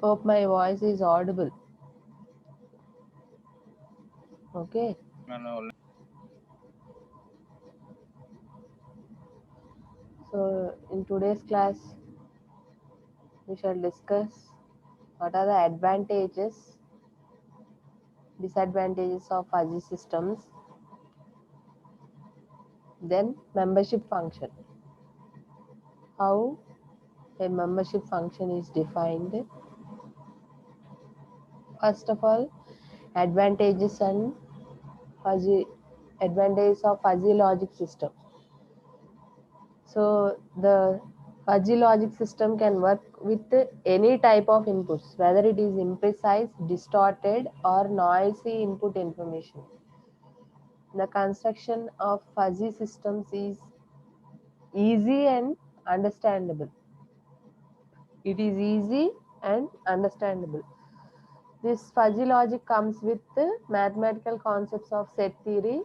Hope my voice is audible. Okay. No, So in today's class, we shall discuss what are the advantages, disadvantages of fuzzy systems, then membership function. How a membership function is defined. First of all, advantages and fuzzy advantages of fuzzy logic system. So the fuzzy logic system can work with any type of inputs, whether it is imprecise, distorted, or noisy input information. The construction of fuzzy systems is easy and understandable. It is easy and understandable. This fuzzy logic comes with the mathematical concepts of set theory,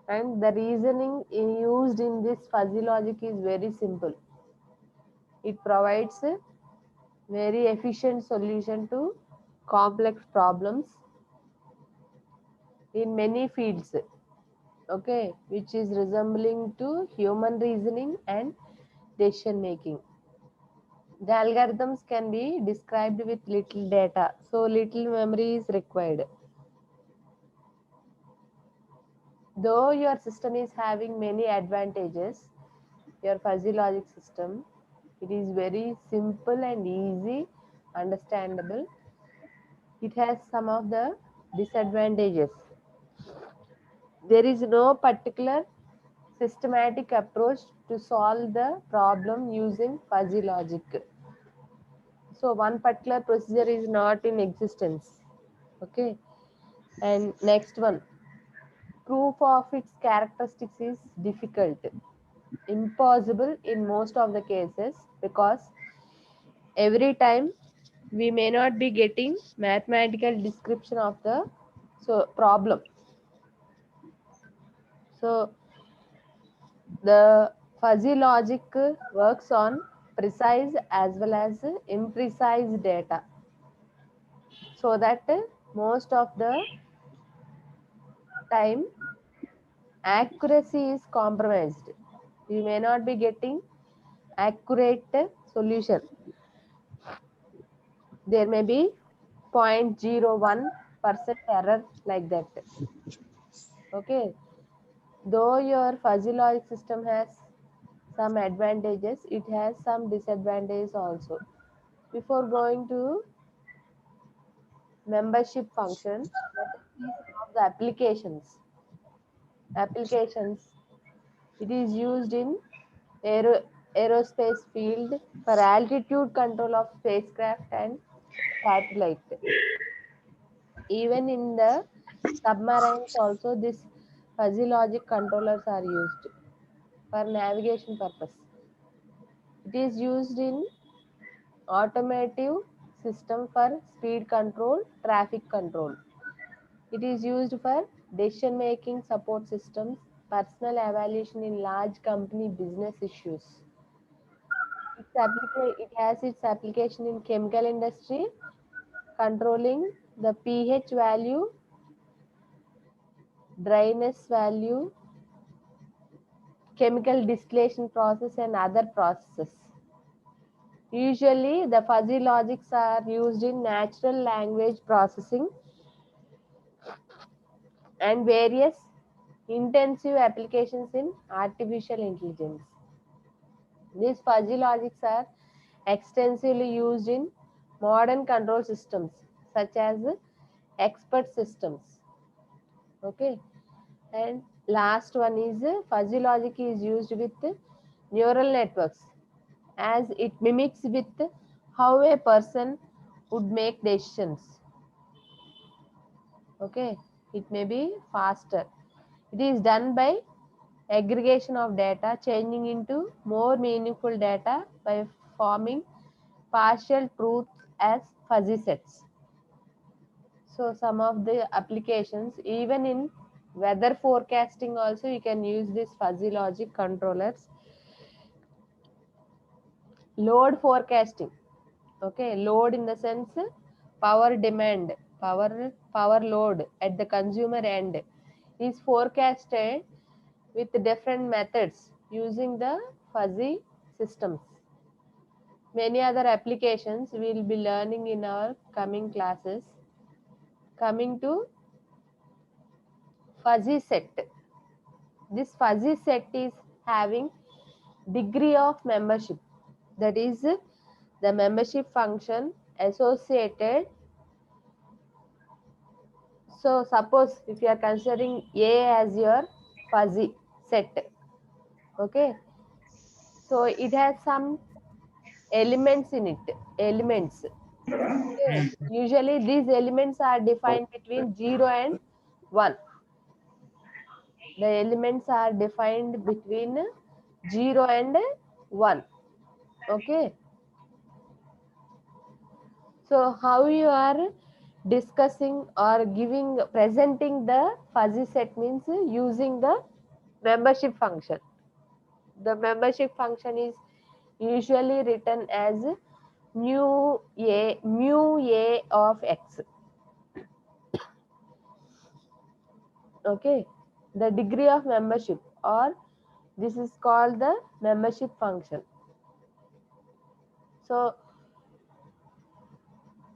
and the reasoning used in this fuzzy logic is very simple. It provides a very efficient solution to complex problems in many fields, okay, which is resembling to human reasoning and decision making. The algorithms can be described with little data, so little memory is required. Though your system is having many advantages, your fuzzy logic system, it is very simple and easy, understandable. It has some of the disadvantages. There is no particular systematic approach to solve the problem using fuzzy logic. So one particular procedure is not in existence. Okay. And next one, proof of its characteristics is difficult, impossible in most of the cases, because every time we may not be getting mathematical description of the problem. So the fuzzy logic works on precise as well as imprecise data, so that most of the time accuracy is compromised. You may not be getting accurate solution. There may be 0.01% error like that. Okay. Though your fuzzy logic system has some advantages, it has some disadvantages also. Before going to membership function, let us see some of the applications. Applications. It is used in aerospace field for altitude control of spacecraft and satellite. Even in the submarines also, this fuzzy logic controllers are used for navigation purpose. It is used in automotive system for speed control, traffic control. It is used for decision making support systems, personal evaluation in large company business issues. It has its application in chemical industry, controlling the pH value, dryness value, chemical distillation process, and other processes. Usually, the fuzzy logics are used in natural language processing and various intensive applications in artificial intelligence. These fuzzy logics are extensively used in modern control systems such as expert systems. Okay, and last one is fuzzy logic is used with neural networks, as it mimics with how a person would make decisions. Okay, it may be faster. It is done by aggregation of data, changing into more meaningful data by forming partial truths as fuzzy sets. So some of the applications, even in weather forecasting also, you can use this fuzzy logic controllers. Load forecasting. Okay, load in the sense power demand, power load at the consumer end is forecasted with different methods using the fuzzy systems. Many other applications we will be learning in our coming classes. Coming to fuzzy set. This fuzzy set is having degree of membership. That is the membership function associated. So suppose if you are considering A as your fuzzy set, okay, so it has some elements in it, elements. Okay. Usually these elements are defined between 0 and 1. The elements are defined between 0 and 1. Okay. So how you are discussing or presenting the fuzzy set means using the membership function. The membership function is usually written as mu a of x. Okay, the degree of membership, or this is called the membership function. So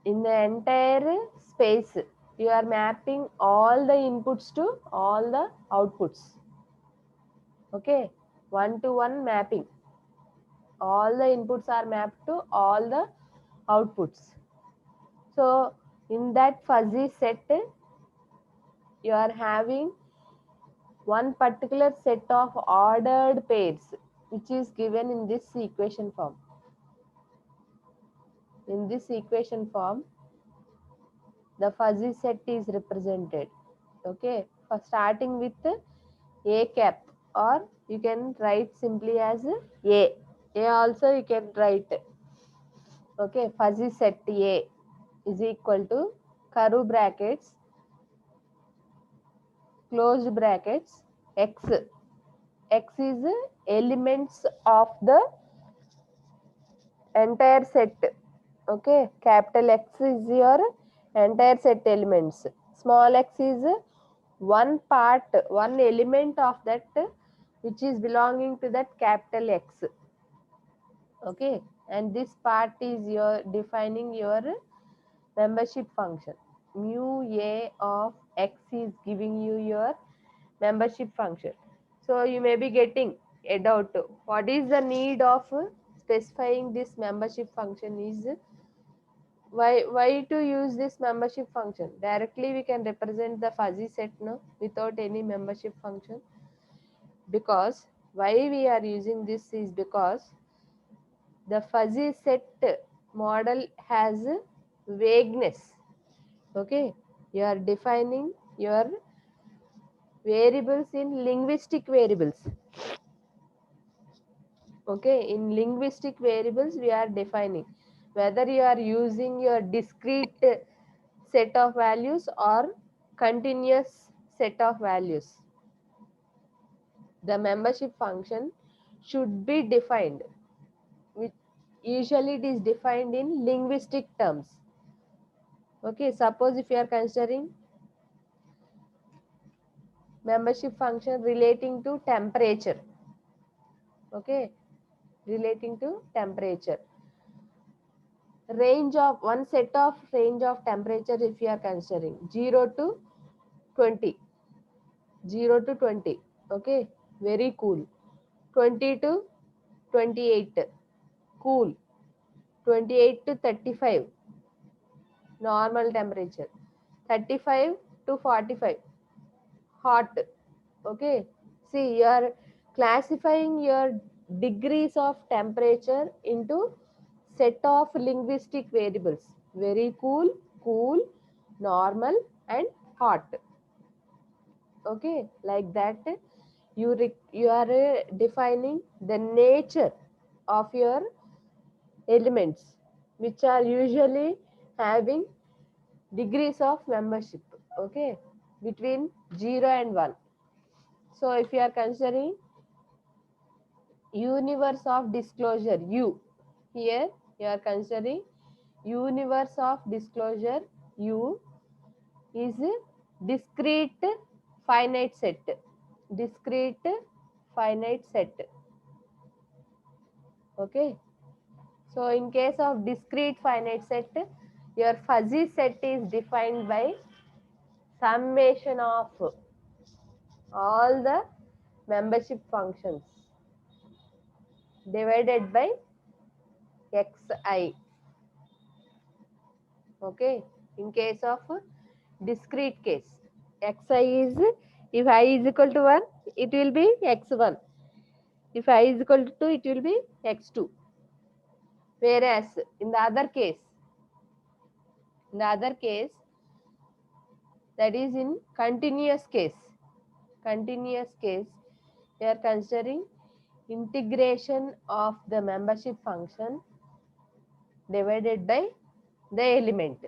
in the entire space you are mapping all the inputs to all the outputs. Okay, one to one mapping, all the inputs are mapped to all the outputs. So in that fuzzy set you are having one particular set of ordered pairs which is given in this equation form. In this equation form, the fuzzy set is represented. Okay, for starting with a cap, or you can write simply as a. A also you can write. Okay, fuzzy set A is equal to curve brackets, closed brackets, x. X is elements of the entire set. Okay, capital X is your entire set elements. Small x is one part, one element of that which is belonging to that capital X. Okay, and this part is your defining your membership function. Mu a of x is giving you your membership function. So you may be getting a doubt. What is the need of specifying this membership function is why to use this membership function? Directly we can represent the fuzzy set no without any membership function. Because why we are using this is because the fuzzy set model has vagueness. Okay, you are defining your variables in linguistic variables. Okay, in linguistic variables we are defining whether you are using your discrete set of values or continuous set of values. The membership function should be defined, which usually it is defined in linguistic terms. Okay, suppose if you are considering membership function relating to temperature. Okay, relating to temperature. Range of one set of range of temperature if you are considering 0 to 20. 0 to 20. Okay, very cool. 20 to 28, cool. 28 to 35, normal temperature. 35 to 45, hot. Okay, see, you are classifying your degrees of temperature into set of linguistic variables. Very cool, cool, normal, and hot. Okay, like that you are defining the nature of your elements, which are usually having degrees of membership. Okay, between 0 and 1. So if you are considering universe of disclosure U, here you are considering universe of disclosure U is discrete finite set. Discrete finite set. Okay. So in case of discrete finite set, your fuzzy set is defined by summation of all the membership functions divided by xi. Okay. In case of discrete case, xi is, if I is equal to 1, it will be x1. If I is equal to 2, it will be x2. Whereas in the other case, that is in continuous case, we are considering integration of the membership function divided by the element.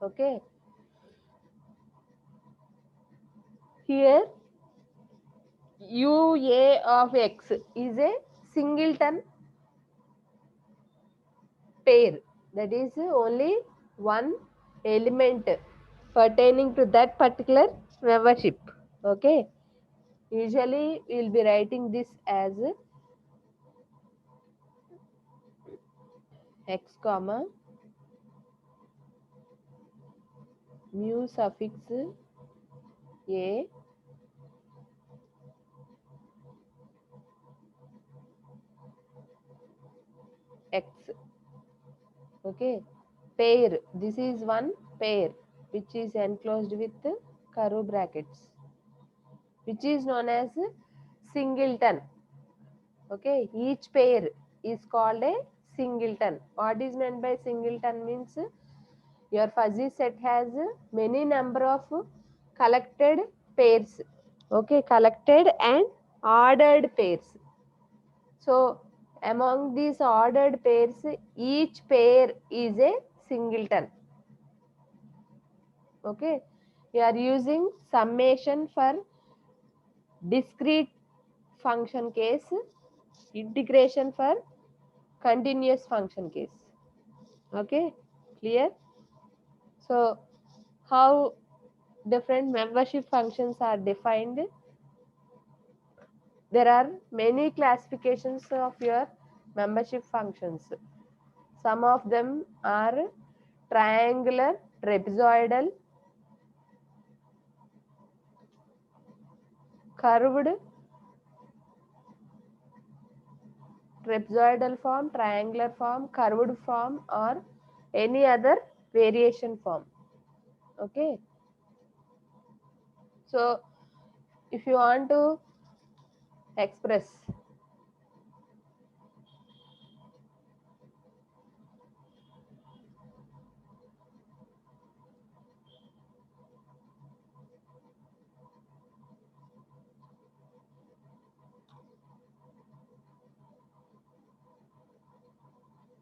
Okay. Here UA of X is a singleton pair. That is only one element pertaining to that particular membership. Okay. Usually we will be writing this as X comma mu suffix A X. Okay. Pair. This is one pair which is enclosed with curve brackets, which is known as singleton. Okay. Each pair is called a singleton. What is meant by singleton means your fuzzy set has many number of collected pairs. Okay. Collected and ordered pairs. So among these ordered pairs, each pair is a singleton. Okay. We are using summation for discrete function case, integration for continuous function case. Okay. Clear? So how different membership functions are defined? There are many classifications of your membership functions. Some of them are triangular, trapezoidal, curved, trapezoidal form, triangular form, curved form, or any other variation form. Okay. So if you want to express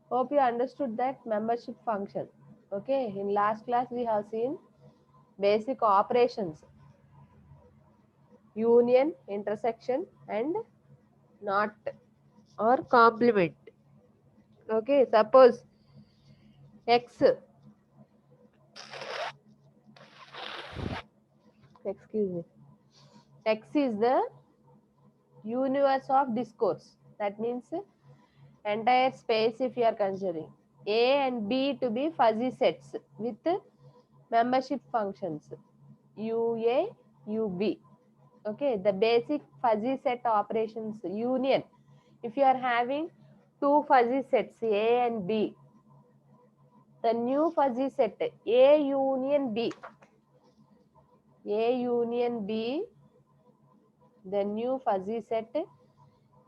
hope you understood that membership function. Okay. In last class we have seen basic operations: union, intersection, and not or complement. Okay. Suppose X, excuse me, X is the universe of discourse. That means entire space if you are considering A and B to be fuzzy sets with membership functions UA, UB. Okay, the basic fuzzy set operations union. If you are having two fuzzy sets A and B, the new fuzzy set A union B, the new fuzzy set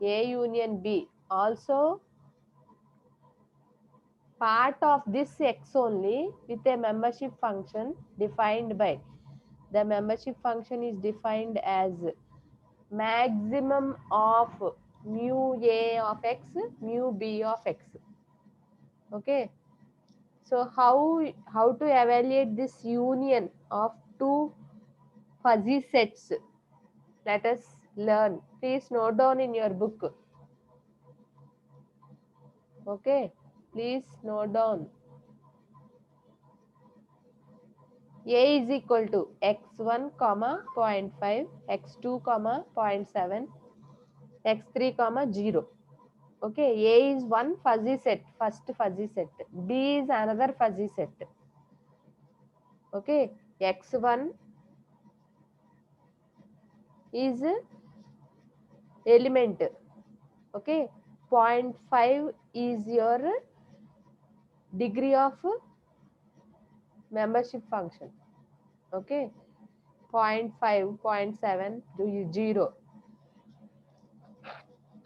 A union B also part of this X only with a membership function defined by, the membership function is defined as maximum of mu A of X, mu B of X. Okay. So how to evaluate this union of two fuzzy sets? Let us learn. Please note down in your book. Okay. Please note down. A is equal to x1 comma 0.5, x2 comma 0.7, x3 comma 0. Okay, A is one fuzzy set, first fuzzy set. B is another fuzzy set. Okay, x1 is element. Okay, 0.5 is your degree of membership function. Okay, 0.5, 0.7, 0.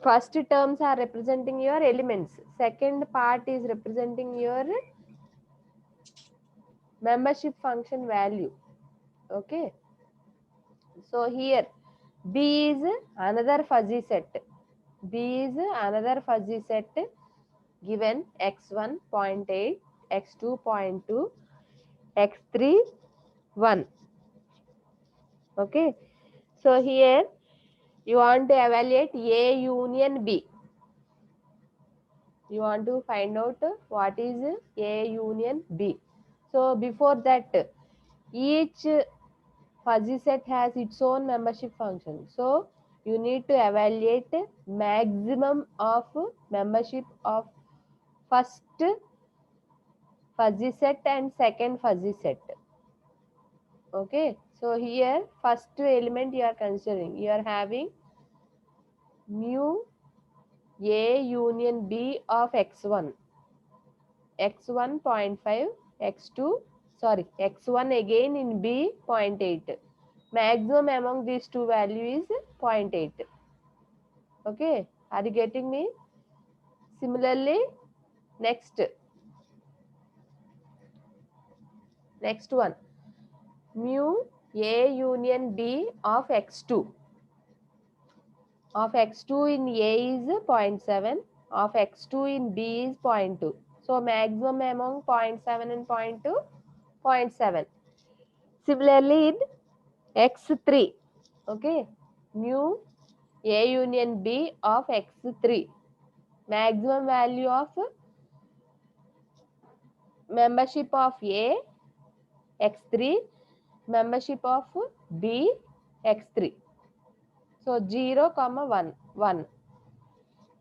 First terms are representing your elements. Second part is representing your membership function value. Okay, so here B is another fuzzy set. B is another fuzzy set given x1 0.8, x2 0.2, x3 1. Okay, so here you want to evaluate A union B. You want to find out what is A union B. So before that, each fuzzy set has its own membership function. So you need to evaluate maximum of membership of first fuzzy set and second fuzzy set. Okay, so here first element you are considering, you are having mu A union B of x1, x1 0.5, x2, sorry, x1 again in B 0.8. Maximum among these two values is 0.8. Okay, are you getting me? Similarly, next one, mu A union B of x2. Of x2 in A is 0.7, of x2 in B is 0.2. So maximum among 0.7 and 0.2, 0.7. Similarly in x3, okay, mu A union B of x3. Maximum value of membership of A, x3, membership of B, x3. So 0, 1, 1.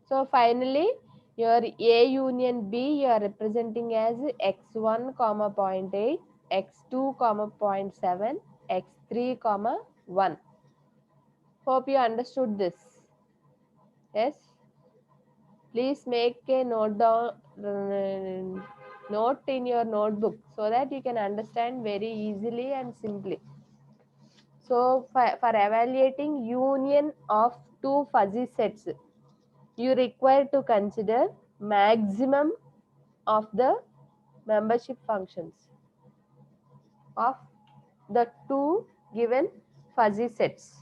So finally, your A union B you are representing as x1, 0.8, x2, 0.7, x3, 1. Hope you understood this. Yes. Please make a note in your notebook so that you can understand very easily and simply. So for evaluating union of two fuzzy sets, you require to consider maximum of the membership functions of the two given fuzzy sets.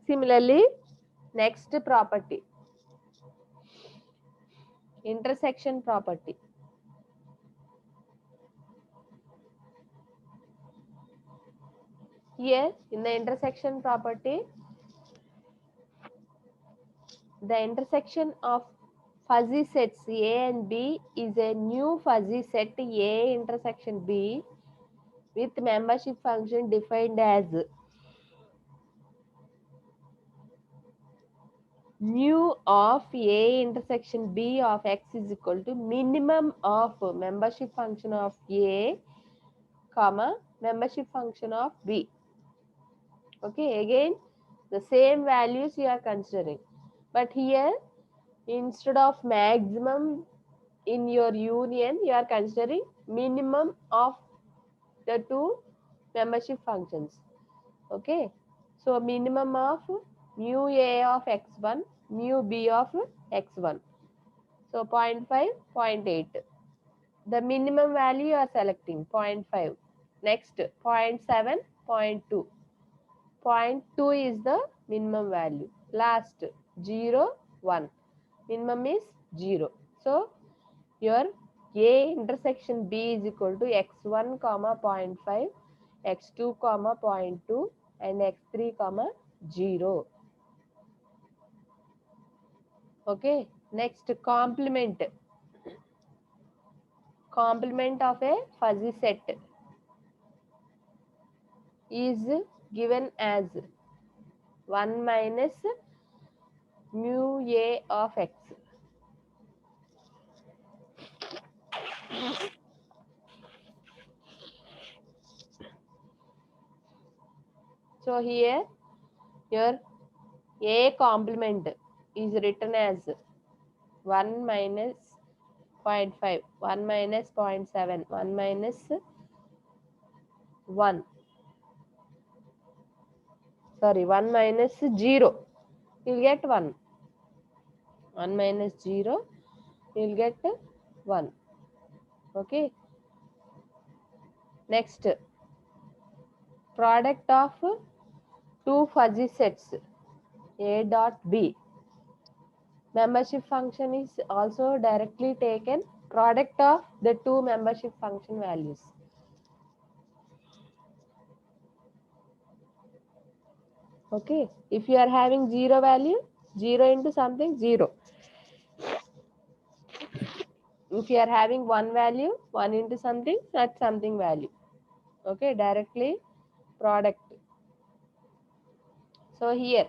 Similarly, next property, intersection property. Here in the intersection property, the intersection of fuzzy sets A and B is a new fuzzy set A intersection B with membership function defined as mu of A intersection B of x is equal to minimum of membership function of A, comma, membership function of B. Okay, again the same values you are considering, but here instead of maximum in your union you are considering minimum of the two membership functions. Okay, so minimum of mu A of x1, mu B of x1. So 0.5, 0.8. The minimum value you are selecting 0.5. Next 0.7, 0.2. 0.2 is the minimum value. Last 0, 1. Minimum is 0. So your A intersection B is equal to x1, 0.5, x2, 0.2 and x3, 0. Okay. Next complement. complement of a fuzzy set is given as 1 minus mu a of x. So here your a complement is written as 1 minus 0.5, 1 minus 0.7, 1 minus 1. Sorry, 1 minus 0. You'll get 1. 1 minus 0, you'll get 1. Okay. Next, product of two fuzzy sets A dot B. Membership function is also directly taken product of the two membership function values. Okay. If you are having 0 value, 0 into something, 0. If you are having 1 value, 1 into something, that's something value. Okay. Directly product. So here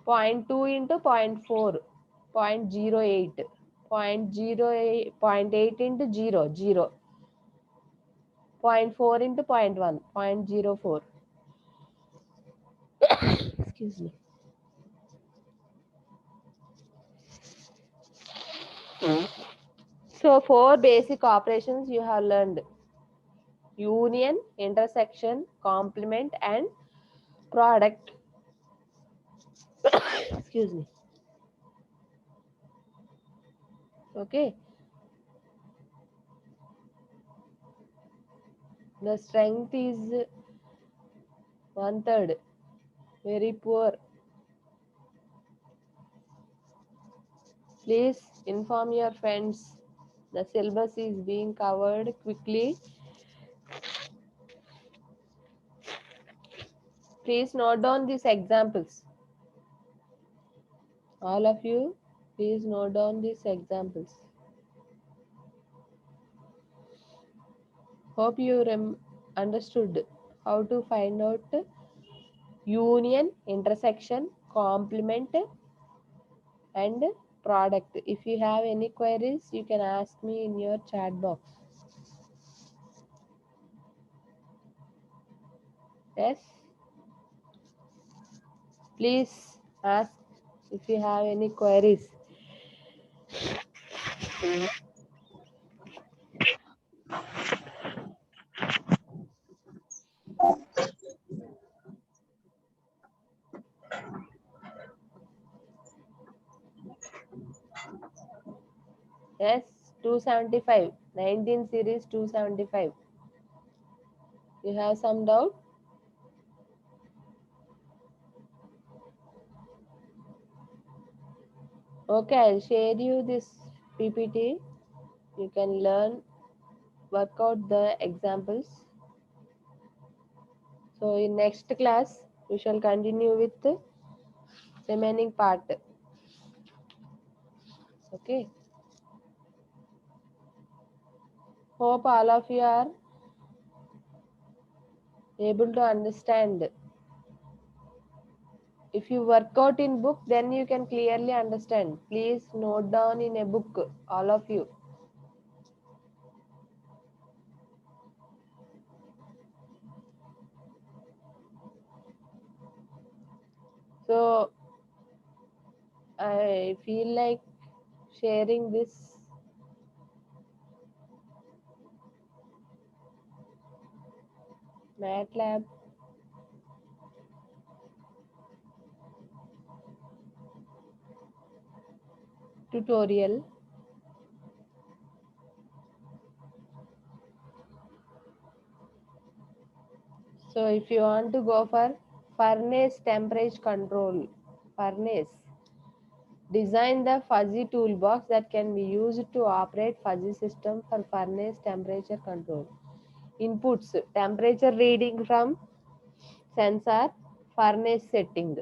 0.2 into 0.4, 0.08, 0.08, 0.8 into 0, 0, 0.4 into 0.1, 0.04. Excuse me. So 4 basic operations you have learned: union, intersection, complement, and product. Excuse me. Okay. The strength is 1/3. Very poor. Please inform your friends. The syllabus is being covered quickly. Please note down these examples. All of you, please note down these examples. Hope you understood how to find out union, intersection, complement, and product. If you have any queries, you can ask me in your chat box. Yes? Please ask if you have any queries. Yes, 275. 19 series 275. You have some doubt? Okay, I'll share you this PPT. You can learn, work out the examples. So in next class, we shall continue with the remaining part. Okay. Hope all of you are able to understand. If you work out in book, then you can clearly understand. Please note down in a book, all of you. So I feel like sharing this MATLAB tutorial. So if you want to go for furnace temperature control, furnace, design the fuzzy toolbox that can be used to operate fuzzy system for furnace temperature control. Inputs: temperature reading from sensor, furnace setting.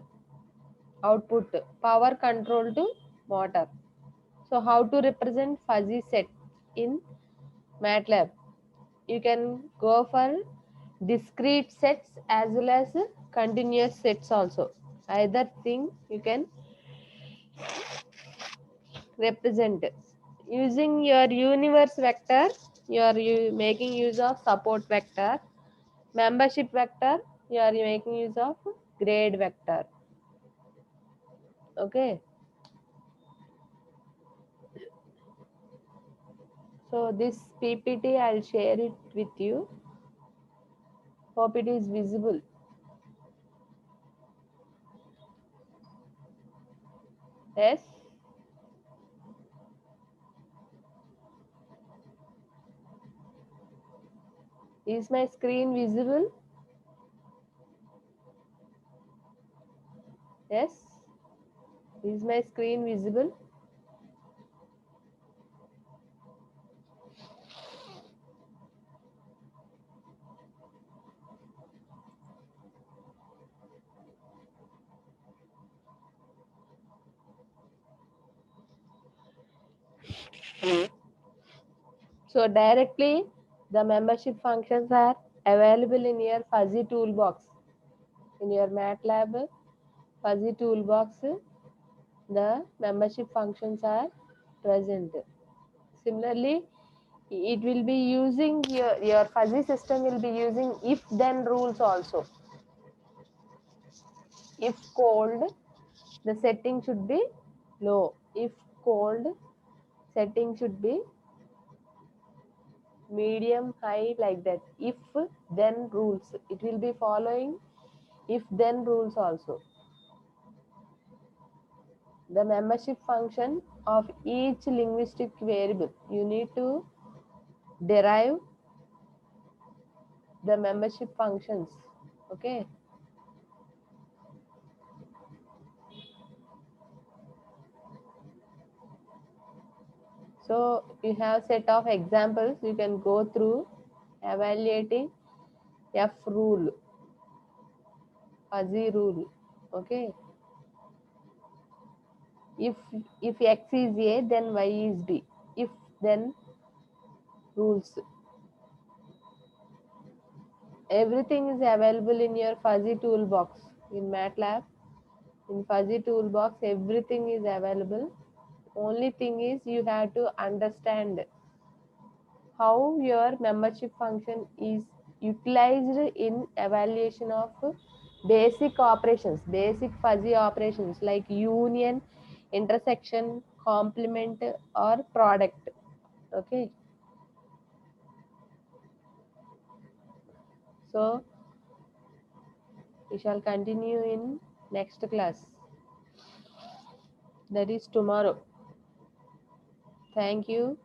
Output: power control to motor. So how to represent fuzzy set in MATLAB. You can go for discrete sets as well as continuous sets also. Either thing you can represent. Using your universe vector, you are making use of support vector. Membership vector, you are making use of grade vector. Okay. So this PPT I'll share it with you. Hope it is visible. Yes. Is my screen visible? Yes. Is my screen visible? So directly the membership functions are available in your fuzzy toolbox. In your MATLAB fuzzy toolbox, the membership functions are present. Similarly, it will be using your fuzzy system will be using if then rules also. If cold, the setting should be low. If cold, setting should be medium, high, like that. If then rules, it will be following if then rules also. The membership function of each linguistic variable, you need to derive the membership functions. Okay. So you have set of examples you can go through evaluating F rule, fuzzy rule. Okay. If if X is A, then Y is B. If then rules. Everything is available in your fuzzy toolbox in MATLAB. In fuzzy toolbox, everything is available. Only thing is you have to understand how your membership function is utilized in evaluation of basic operations, basic fuzzy operations like union, intersection, complement, or product. Okay. So we shall continue in next class. That is tomorrow. Thank you.